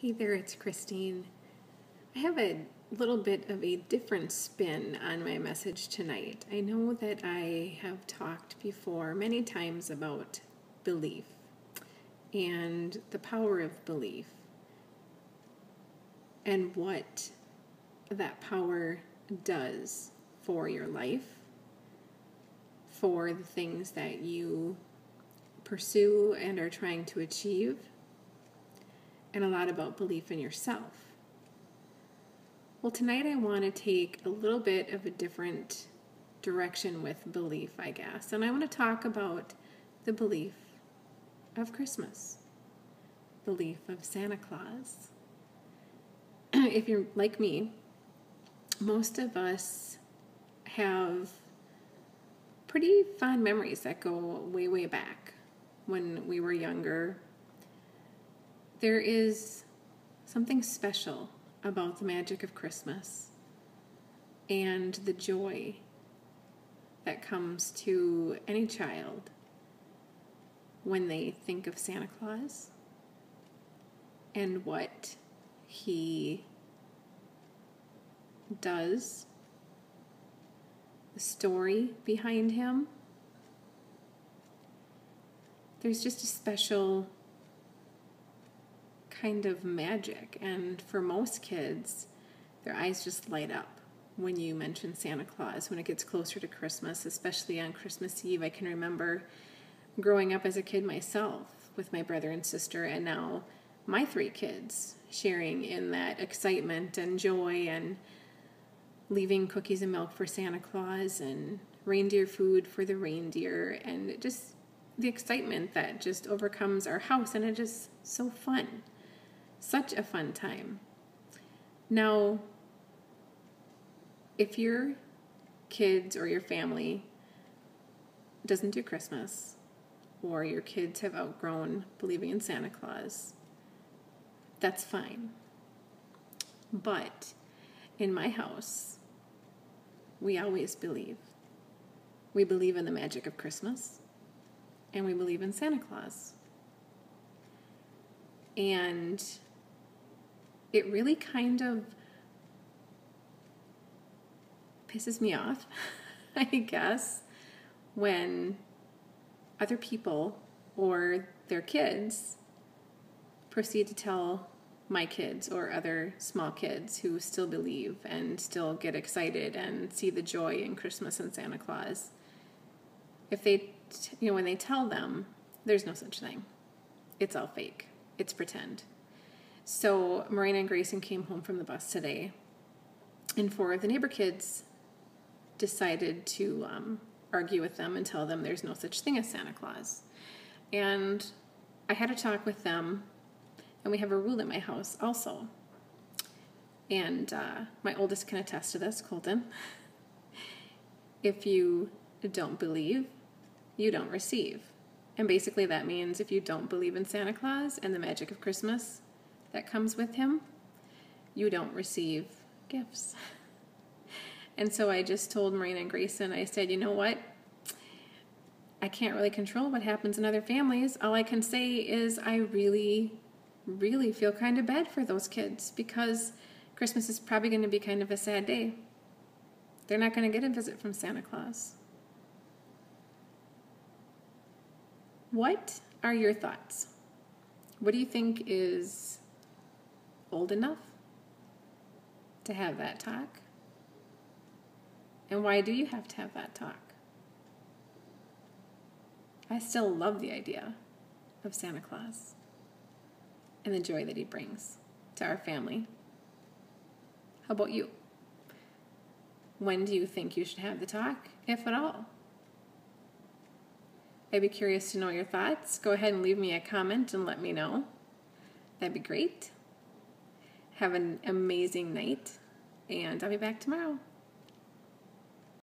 Hey there, it's Christine. I have a little bit of a different spin on my message tonight. I know that I have talked before many times about belief and the power of belief and what that power does for your life, for the things that you pursue and are trying to achieve, and a lot about belief in yourself. Well, tonight I want to take a little bit of a different direction with belief, I guess. And I want to talk about the belief of Christmas, belief of Santa Claus. If you're like me, most of us have pretty fond memories that go way, way back when we were younger. There is something special about the magic of Christmas and the joy that comes to any child when they think of Santa Claus and what he does, the story behind him. There's just a special kind of magic, and for most kids, their eyes just light up when you mention Santa Claus when it gets closer to Christmas, especially on Christmas Eve. I can remember growing up as a kid myself with my brother and sister, and now my 3 kids sharing in that excitement and joy and leaving cookies and milk for Santa Claus and reindeer food for the reindeer, and just the excitement that just overcomes our house, and it is so fun. Such a fun time. Now, if your kids or your family doesn't do Christmas, or your kids have outgrown believing in Santa Claus, that's fine. But in my house, we always believe. We believe in the magic of Christmas, and we believe in Santa Claus. And it really kind of pisses me off, I guess, when other people or their kids proceed to tell my kids or other small kids who still believe and still get excited and see the joy in Christmas and Santa Claus. If they, when they tell them, there's no such thing. It's all fake. It's pretend. So Marina and Grayson came home from the bus today, and 4 of the neighbor kids decided to argue with them and tell them there's no such thing as Santa Claus. And I had a talk with them, and we have a rule at my house also. And my oldest can attest to this, Colton. If you don't believe, you don't receive. And basically that means if you don't believe in Santa Claus and the magic of Christmas that comes with him, you don't receive gifts. And so I just told Marina and Grayson, I said, you know what? I can't really control what happens in other families. All I can say is I really, really feel kind of bad for those kids, because Christmas is probably going to be kind of a sad day. They're not going to get a visit from Santa Claus. What are your thoughts? What do you think is old enough to have that talk? And why do you have to have that talk? I still love the idea of Santa Claus and the joy that he brings to our family. How about you? When do you think you should have the talk, if at all? I'd be curious to know your thoughts. Go ahead and leave me a comment and let me know. That'd be great. Have an amazing night, and I'll be back tomorrow.